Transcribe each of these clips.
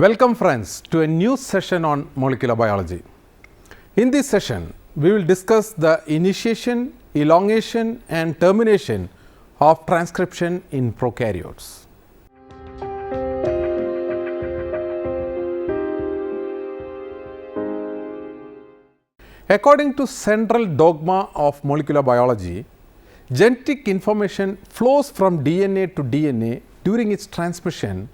Welcome friends to a new session on molecular biology. In this session, we will discuss the initiation, elongation and termination of transcription in prokaryotes. According to central dogma of molecular biology, genetic information flows from DNA to DNA during its transmission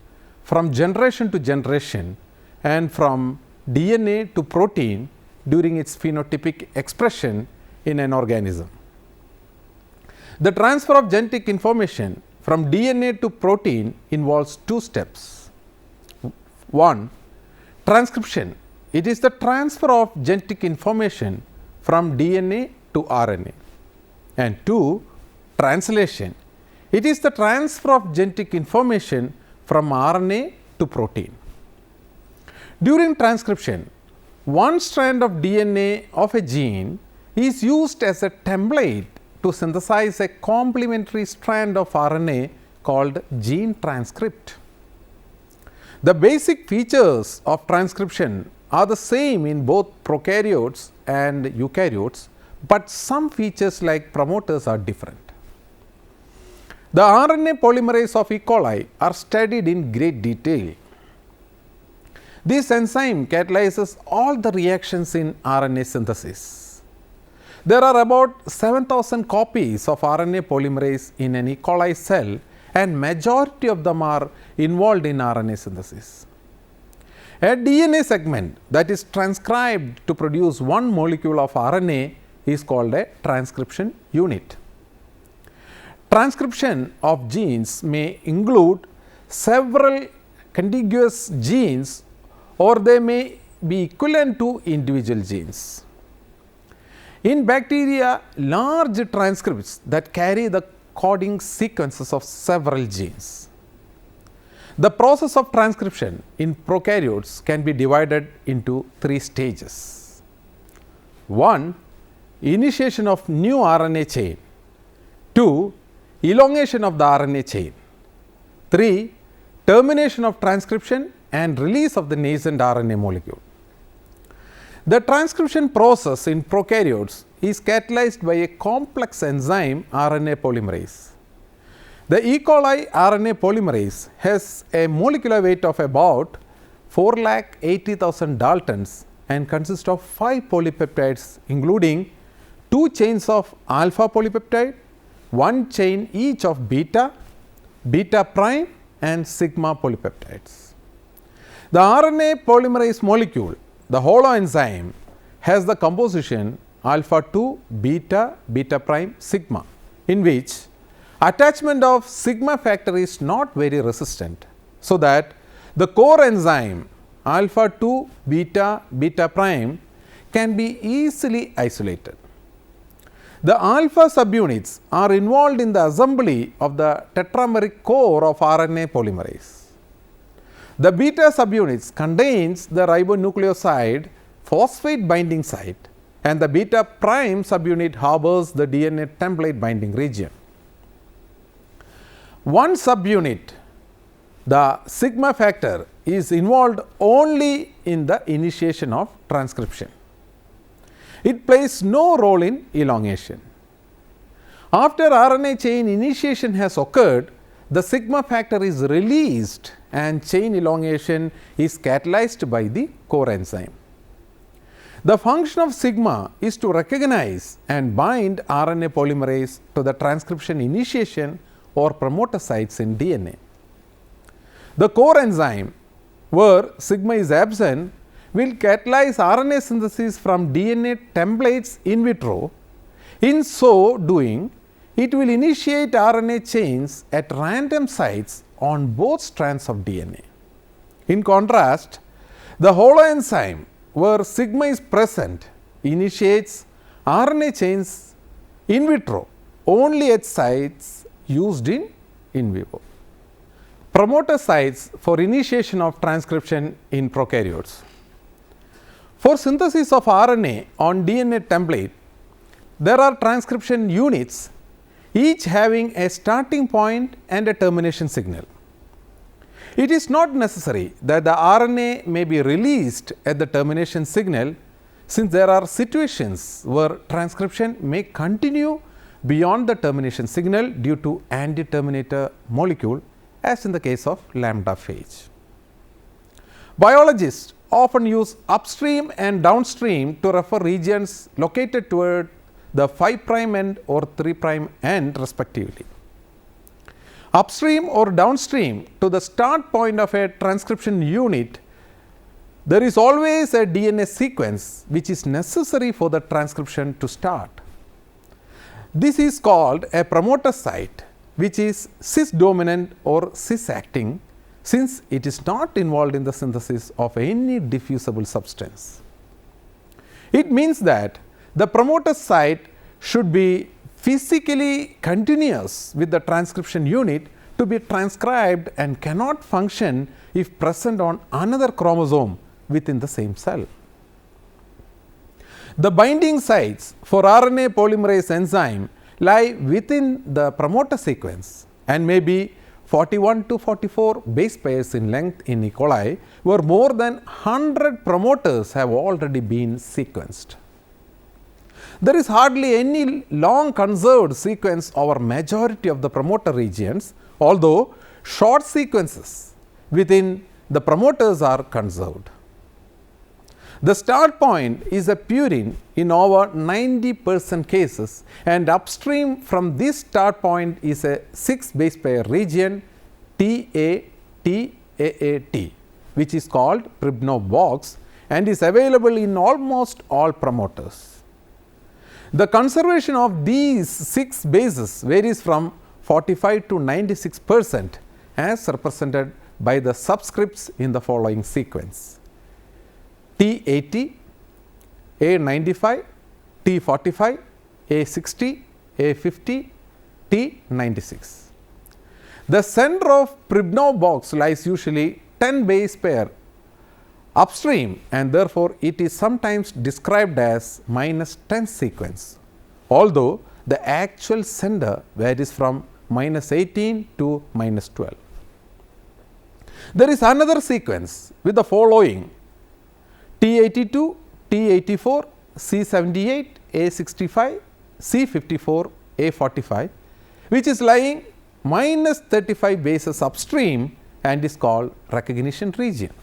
from generation to generation and from DNA to protein during its phenotypic expression in an organism. The transfer of genetic information from DNA to protein involves two steps. One, transcription. It is the transfer of genetic information from DNA to RNA. And two, translation. It is the transfer of genetic information from RNA to protein. During transcription, one strand of DNA of a gene is used as a template to synthesize a complementary strand of RNA called gene transcript. The basic features of transcription are the same in both prokaryotes and eukaryotes, but some features like promoters are different. The RNA polymerase of E. coli are studied in great detail. This enzyme catalyzes all the reactions in RNA synthesis. There are about 7,000 copies of RNA polymerase in an E. coli cell, and majority of them are involved in RNA synthesis. A DNA segment that is transcribed to produce one molecule of RNA is called a transcription unit. Transcription of genes may include several contiguous genes, or they may be equivalent to individual genes. In bacteria, large transcripts that carry the coding sequences of several genes. The process of transcription in prokaryotes can be divided into three stages. 1. Initiation of new RNA chain. 2. Elongation of the RNA chain. 3. Termination of transcription and release of the nascent RNA molecule. The transcription process in prokaryotes is catalyzed by a complex enzyme, RNA polymerase. The E. coli RNA polymerase has a molecular weight of about 480,000 Daltons and consists of 5 polypeptides, including 2 chains of alpha polypeptide, 1 chain each of beta, beta prime and sigma polypeptides. The RNA polymerase molecule, the holoenzyme, has the composition alpha 2 beta, beta prime, sigma, in which attachment of sigma factor is not very resistant, so that the core enzyme alpha 2 beta, beta prime can be easily isolated. The alpha subunits are involved in the assembly of the tetrameric core of RNA polymerase. The beta subunits contains the ribonucleoside phosphate binding site, and the beta prime subunit harbors the DNA template binding region. One subunit, the sigma factor, is involved only in the initiation of transcription. It plays no role in elongation. After RNA chain initiation has occurred, the sigma factor is released and chain elongation is catalyzed by the core enzyme. The function of sigma is to recognize and bind RNA polymerase to the transcription initiation or promoter sites in DNA. The core enzyme, where sigma is absent, will catalyze RNA synthesis from DNA templates in vitro. In so doing, it will initiate RNA chains at random sites on both strands of DNA. In contrast, the holoenzyme, where sigma is present, initiates RNA chains in vitro only at sites used in vivo. Promoter sites for initiation of transcription in prokaryotes. For synthesis of RNA on DNA template, there are transcription units, each having a starting point and a termination signal. It is not necessary that the RNA may be released at the termination signal, since there are situations where transcription may continue beyond the termination signal due to anti-terminator molecule, as in the case of lambda phage. Biologists often use upstream and downstream to refer regions located toward the 5' end or 3' end respectively. Upstream or downstream to the start point of a transcription unit, there is always a DNA sequence which is necessary for the transcription to start. This is called a promoter site, which is cis dominant or cis acting, since it is not involved in the synthesis of any diffusible substance. It means that the promoter site should be physically continuous with the transcription unit to be transcribed and cannot function if present on another chromosome within the same cell. The binding sites for RNA polymerase enzyme lie within the promoter sequence and may be 41 to 44 base pairs in length in E. coli, where more than 100 promoters have already been sequenced. There is hardly any long conserved sequence over majority of the promoter regions, although short sequences within the promoters are conserved. The start point is a purine in over 90% cases, and upstream from this start point is a 6 base pair region TAT, which is called Pribnov box and is available in almost all promoters. The conservation of these 6 bases varies from 45 to 96% as represented by the subscripts in the following sequence: T80, A95, T45, A60, A50, T96. The center of Pribnov box lies usually 10 base pair upstream, and therefore it is sometimes described as -10 sequence, although the actual center varies from -18 to -12. There is another sequence with the following: T82, T84, C78, A65, C54, A45, which is lying -35 bases upstream and is called recognition region.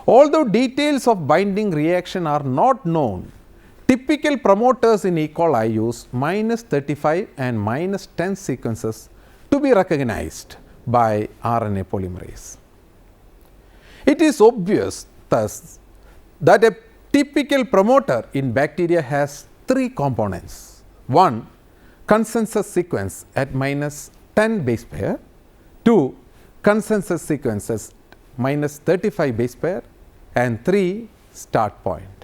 Although details of binding reaction are not known, typical promoters in E. coli use -35 and -10 sequences to be recognized by RNA polymerase. It is obvious thus that a typical promoter in bacteria has 3 components: 1. Consensus sequence at -10 base pair, 2. Consensus sequences -35 base pair, and 3. Start point.